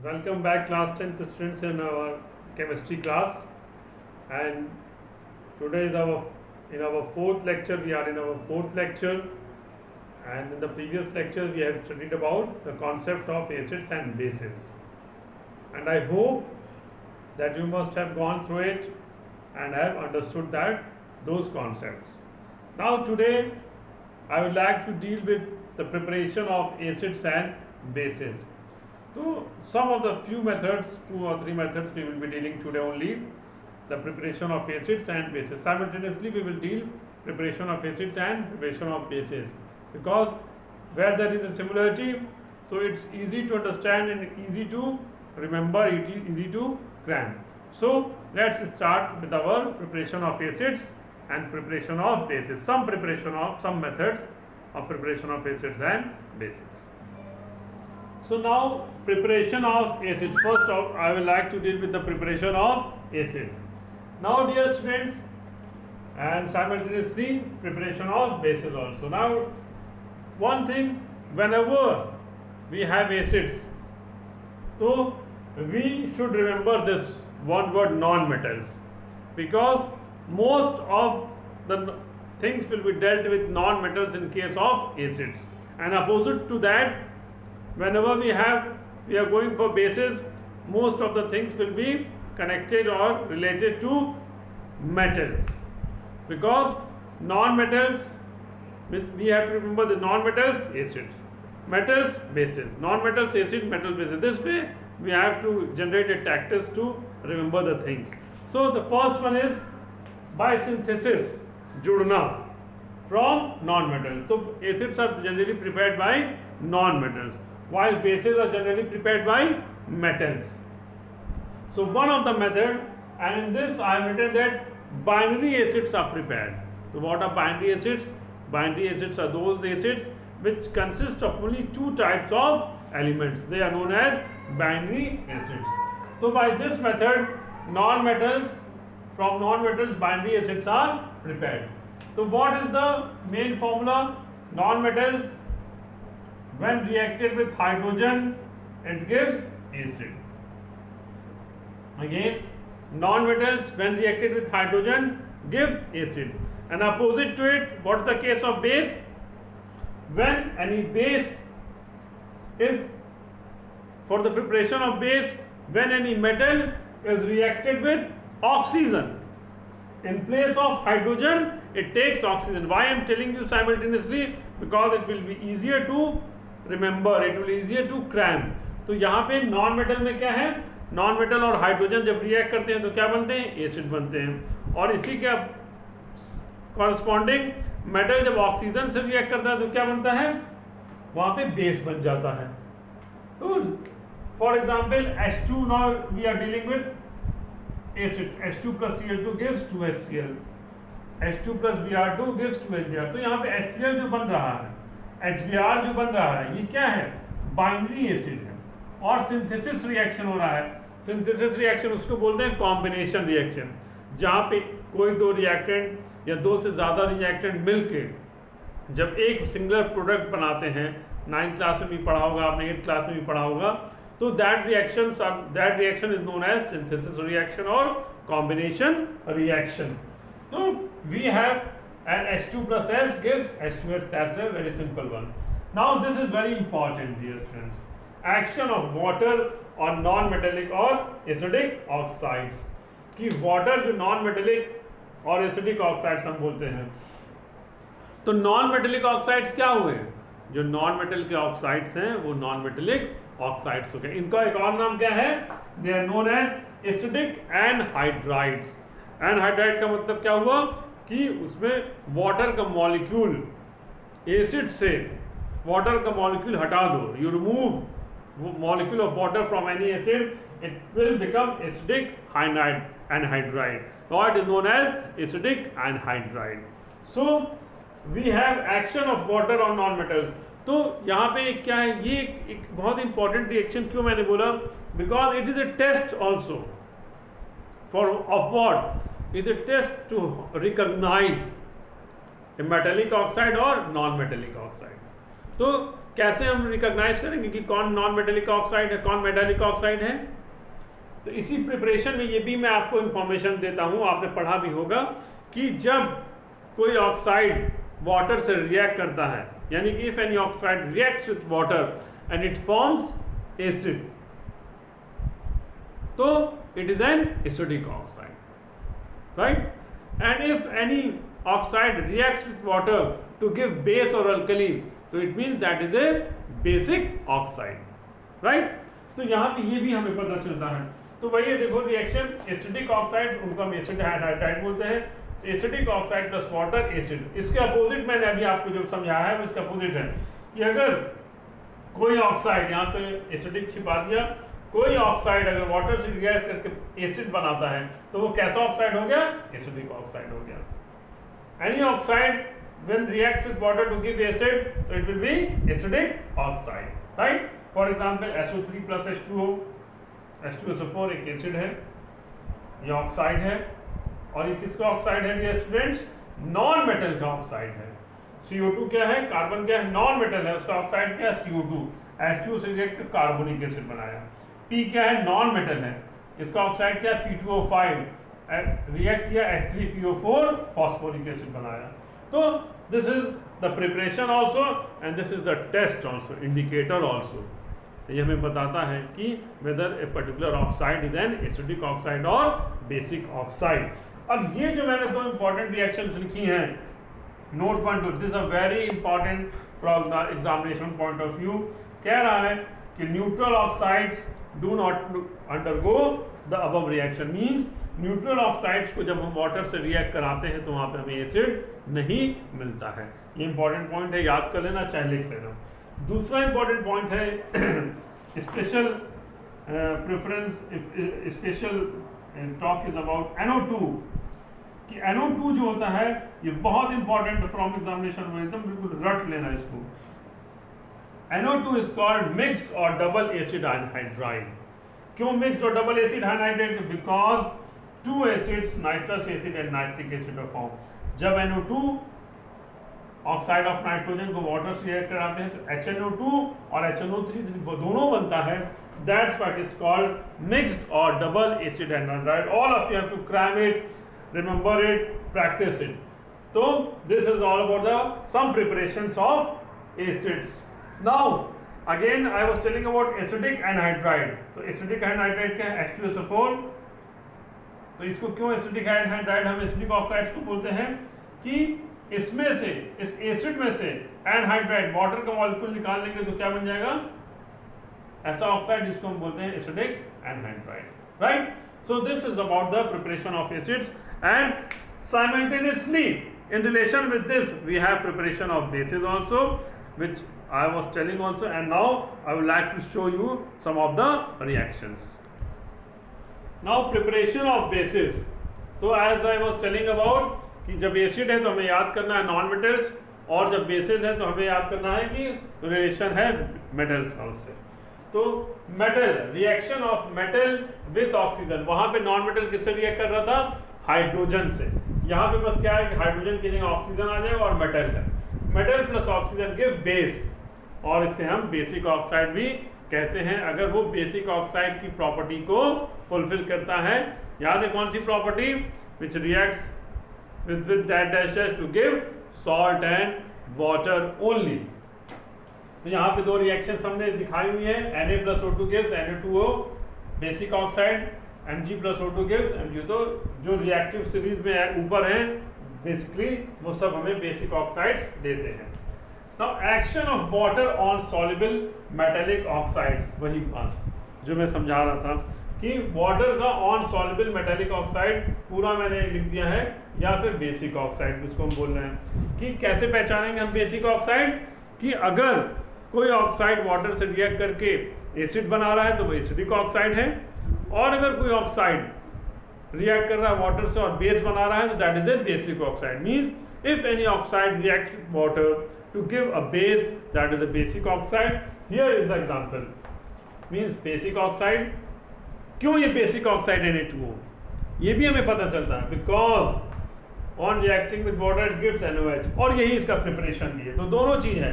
Welcome back class 10th students in our chemistry class, and today is our fourth lecture. We are in our fourth lecture, and in the previous lecture we have studied about the concept of acids and bases, and I hope that you must have gone through it and have understood those concepts. Now today I would like to deal with the preparation of acids and bases. So some of the few methods, 2 or 3 methods we will be dealing today only, the preparation of acids and bases. Simultaneously we will deal preparation of acids and preparation of bases, because where there is a similarity, so it's easy to understand and easy to remember, easy to cram. So let's start with our preparation of acids and preparation of bases. Some methods of preparation of acids and bases. So now preparation of acids. First off, I would like to deal with the preparation of acids. Now dear students, and simultaneously preparation of bases also. Now one thing, whenever we have acids, so we should remember this one word, non-metals, because most of the things will be dealt with non-metals in case of acids, and opposite to that, whenever we are going for bases, most of the things will be connected or related to metals, because non-metals, we have to remember the non-metals, acids, metals, bases, non-metals, acid, metal, bases. This way we have to generate a tactics to remember the things. So the first one is by synthesis, judna from non-metals. So acids are generally prepared by non-metals, while bases are generally prepared by metals. So one of the method, and in this I have written that binary acids are prepared. So what are binary acids? Binary acids are those acids which consist of only two types of elements. They are known as binary acids. So by this method, from non-metals binary acids are prepared. So what is the main formula? Non-metals, when reacted with hydrogen, it gives acid. Again, non-metals when reacted with hydrogen gives acid. And opposite to it, what is the case of base? When any base is, for the preparation of base, when any metal is reacted with oxygen, in place of hydrogen it takes oxygen. Why I am telling you simultaneously? Because it will be easier to remember, it will be easier to cram. तो यहाँ पे non metal में क्या है, non metal और hydrogen जब react करते हैं तो क्या बनते हैं, एसिड बनते हैं, और इसी के कॉरस्पॉन्डिंग मेटल जब ऑक्सीजन से रिएक्ट करता है तो क्या बनता है, वहाँ पे बेस बन जाता है. तो for example H2, now we are dealing with acids, H2 plus Cl2 gives 2HCl, H2 plus Br2 gives 2HBr. तो यहाँ पे HCl जो बन रहा है, HBr जो बन रहा है, ये क्या है, बाइनरी एसिड है, और सिंथेसिस रिएक्शन हो रहा है. सिंथेसिस रिएक्शन उसको बोलते हैं कॉम्बिनेशन रिएक्शन, जहाँ पे कोई दो रिएक्टेंट या दो से ज़्यादा रिएक्टेंट मिलके जब एक सिंगुलर प्रोडक्ट बनाते हैं, 9th क्लास में भी पढ़ा होगा आपने, 8th क्लास में भी पढ़ा होगा, तो that reaction is known as synthesis reaction or combination reaction. So we have an H2 plus S gives H2S. That's a very simple one. Now this is very important, dear students. Action of water on non-metallic or acidic oxides. कि water जो non-metallic और acidic oxides हम बोलते हैं, तो non-metallic oxides क्या हुए, जो non-metal के oxides हैं वो non-metallic ऑक्साइड्स हो गए. इनका एक और नाम क्या है, they are known as acidic anhydrides. Anhydride का मतलब क्या हुआ कि उसमें वाटर का मॉलिक्यूल, एसिड से वाटर का मॉलिक्यूल हटा दो, you remove molecule of water from any acid, it will become acidic anhydride, और it is known as acidic anhydride. So we have action of water on non metals. तो यहाँ पे क्या है, ये एक बहुत इंपॉर्टेंट रिएक्शन. क्यों मैंने बोला, because it is a test also for of what, is a test to recognise a metallic oxide और नॉन मेटेलिक ऑक्साइड. तो कैसे हम रिकॉग्नाइज करेंगे कि कौन नॉन मेटेलिक ऑक्साइड है, कौन मेटेलिक ऑक्साइड है? तो इसी प्रिपरेशन में ये भी मैं आपको इंफॉर्मेशन देता हूँ, आपने पढ़ा भी होगा कि जब कोई ऑक्साइड वाटर से रिएक्ट करता है, यानी कि if any oxide reacts with water and it forms acid, तो it is an acidic oxide, right? And if any oxide reacts with water to give base or alkali, so it means that is a basic oxide, right? तो यहाँ पे ये भी हमें पता चलता है। तो वही है, देखो रिएक्शन एसिडिक ऑक्साइड, उनको हम एसिड हाइड्राइड बोलते हैं। Acidic oxide plus water acid, इसके अपोजिट मैंने अभी आपको जो समझाया है वो इसका अपोजिट है कि अगर कोई ऑक्साइड, यहाँ पे एसिडिक छिपा दिया, कोई ऑक्साइड अगर वाटर से रिएक्ट करके एसिड बनाता है तो वो कैसा ऑक्साइड हो गया? एसिडिक ऑक्साइड हो गया। Any oxide when react with water to give acid, तो it will be acidic oxide, right? For example SO3 plus H2O, H2SO4 एक एसिड है, ये ऑक्साइड है, और ये किसका ऑक्साइड है डियर स्टूडेंट्स? नॉन मेटल का ऑक्साइड है। CO2 क्या है? कार्बन क्या है? नॉन मेटल है, उसका ऑक्साइड क्या है? CO2। H2O से रिएक्ट कार्बोनिक एसिड बनाया। P क्या है? नॉन मेटल है, इसका ऑक्साइड क्या है? P2O5, रिएक्ट किया H3PO4 फॉस्फोरिक एसिड बनाया। तो this is the preparation also and this is the test also, indicator also. ये हमें बताता है कि whether a particular oxide is an acidic oxide और बेसिक ऑक्साइड। अब ये जो मैंने दो इंपॉर्टेंट रिएक्शंस लिखी हैं, note one two this are very important from the examination point of view. कह रहा है कि neutral oxides do not undergo the above reaction, means neutral oxides को जब हम वाटर से रिएक्ट कराते हैं तो वहाँ पे हमें एसिड नहीं मिलता है। ये इंपॉर्टेंट पॉइंट है, याद कर लेना, चाहे लिख लेना। दूसरा इंपॉर्टेंट पॉइंट है special preference, special talk is about NO2, कि NO2 जो होता है ये बहुत इंपॉर्टेंट फ्रॉम एग्जामिनेशन में, एकदम बिल्कुल रट लेना इसको। NO2 is called mixed or double acid anhydride। क्यों mixed or double acid anhydride? Because two acids, nitrous acid and nitric acid are formed। जब NO2 ऑक्साइड ऑफ नाइट्रोजन को वाटर से रिएक्ट कराते हैं तो HNO2 और HNO3 दोनों बनता है। That's what is called mixed or double acid anhydride। All of you have to cram it, remember it, practice it। So this is all about the some preparations of acids। Now again I was telling about acidic anhydride। तो acidic anhydride क्या है? H2SO4। तो इसको क्यों acidic anhydride हम acidic oxides को बोलते हैं? कि इसमें से, इस एसिड में से एनहाइड्राइड वाटर का मॉलिक्यूल निकाल लेंगे तो क्या बन जाएगा? ऐसा ऑक्साइड जिसको हम बोलते हैं acidic anhydride, right? So this is about the preparation of acids and simultaneously in relation with this we have preparation of bases also, which I was telling also, and now I would like to show you some of the reactions. Now preparation of bases। तो as I was telling about कि जब acid है तो हमें याद करना है non metals, और जब बेसिस है तो हमें याद करना है कि रिलेशन है मेटल्स का उससे। तो metal, reaction of metal with oxygen, वहां पे नॉन मेटल किससे रिएक्ट कर रहा था? हाइड्रोजन से। यहाँ पे बस क्या है कि हाइड्रोजन की जगह ऑक्सीजन आ जाएगा और मेटल है। Metal plus oxygen give base, और इसे हम बेसिक ऑक्साइड भी कहते हैं अगर वो बेसिक ऑक्साइड की प्रॉपर्टी को फुलफिल करता है। याद है कौन सी property? Which reacts with that dash to give salt and water only। तो यहाँ पे दो रिएक्शन हमने दिखाई हुई है, Na plus O2 gives Na2O basic oxide, Mg plus O2 gives Mg। तो जो रिएक्टिव सीरीज में ऊपर हैं बेसिकली वो सब हमें बेसिक ऑक्साइड्स देते हैं। Now action of water on soluble metallic oxides, वही बात जो मैं समझा रहा था कि वाटर का ऑन सॉल्युबल मेटालिक ऑक्साइड पूरा मैंने लिख दिया है, या फिर बेसिक ऑक्साइड जिसको हम बोल रहे हैं। कि कैसे पहचानेंगे हम बेसिक ऑक्साइड? कि अगर कोई ऑक्साइड वाटर से रिएक्ट करके एसिड बना रहा है तो वो एसिडिक ऑक्साइड है, और अगर कोई ऑक्साइड रिएक्ट कर रहा है वाटर से और बेस बना रहा है तो that is a basic oxide. Means if any oxide reacts with water to give a base, that is a basic oxide. Here is the example, means basic oxide. क्यों ये बेसिक ऑक्साइड Na2O? ये भी हमें पता चलता है because on reacting with water it gives NOH, और यही इसका प्रिपरेशन भी है। तो दोनों चीज है,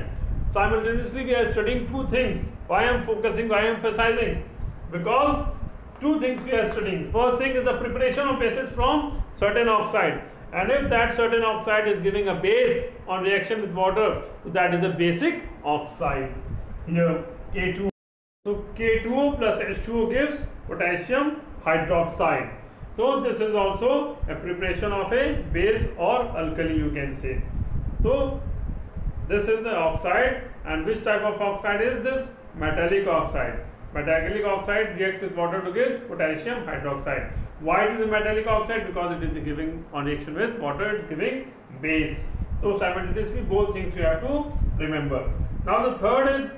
simultaneously we are studying two things. Why I am focusing, why I am emphasizing? Because two things we are studying. First thing is the preparation of bases from certain oxide, and if that certain oxide is giving a base on reaction with water, so that is a basic oxide. Here K2. So K2O plus H2O gives potassium hydroxide. So this is also a preparation of a base or alkali, you can say. So this is the oxide, and which type of oxide is this? Metallic oxide. Metallic oxide reacts with water to give potassium hydroxide. Why it is a metallic oxide? Because it is giving, on reaction with water, it is giving base. So simultaneously both things you have to remember. Now the third is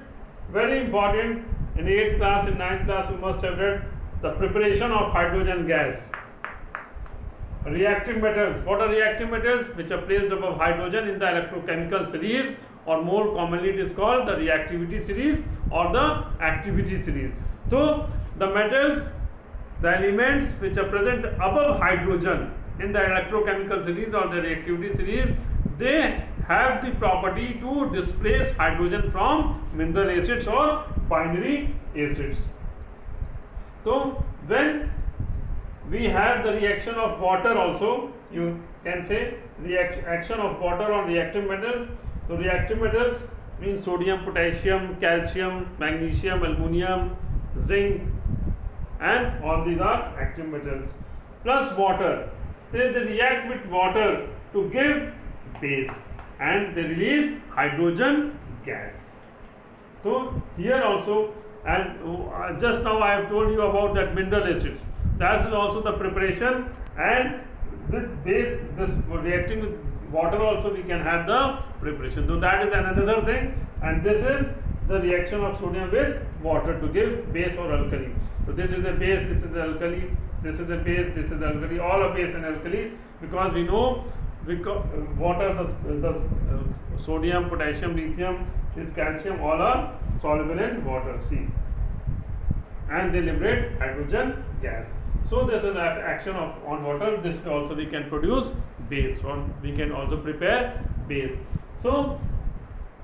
very important. In 8th class, in 9th class, you must have read the preparation of hydrogen gas. Reactive metals. What are reactive metals? Which are placed above hydrogen in the electrochemical series, or more commonly it is called the reactivity series or the activity series. So the metals, the elements which are present above hydrogen in the electrochemical series or the reactivity series, they have the property to displace hydrogen from mineral acids or binary acids. So when we have the reaction of water also, you can say action of water on reactive metals. So reactive metals means sodium, potassium, calcium, magnesium, aluminum, zinc, and all these are active metals. Plus water, they react with water to give base, and they release hydrogen gas. So here also, and just now I have told you about that mineral acids. That is also the preparation, and with base, this reacting with water also we can have the preparation. So that is another thing, and this is the reaction of sodium with water to give base or alkali. So this is the base, this is the alkali, this is the base, this is the alkali, all are base and alkali, because we know water, the sodium, potassium, lithium, this calcium, all are soluble in water. See, and they liberate hydrogen gas. So this is the action of on water. This also we can produce base, or we can also prepare base. So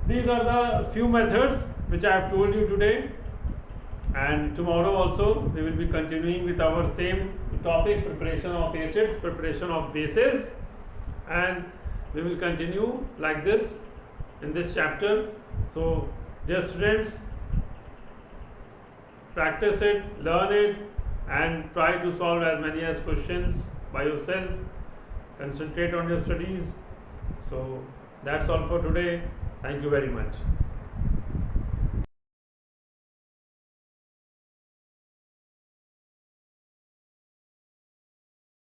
these are the few methods which I have told you today, and tomorrow also we will be continuing with our same topic, preparation of acids, preparation of bases, and we will continue like this in this chapter. So dear students, practice it, learn it, and try to solve as many as questions by yourself. Concentrate on your studies. So that's all for today. Thank you very much.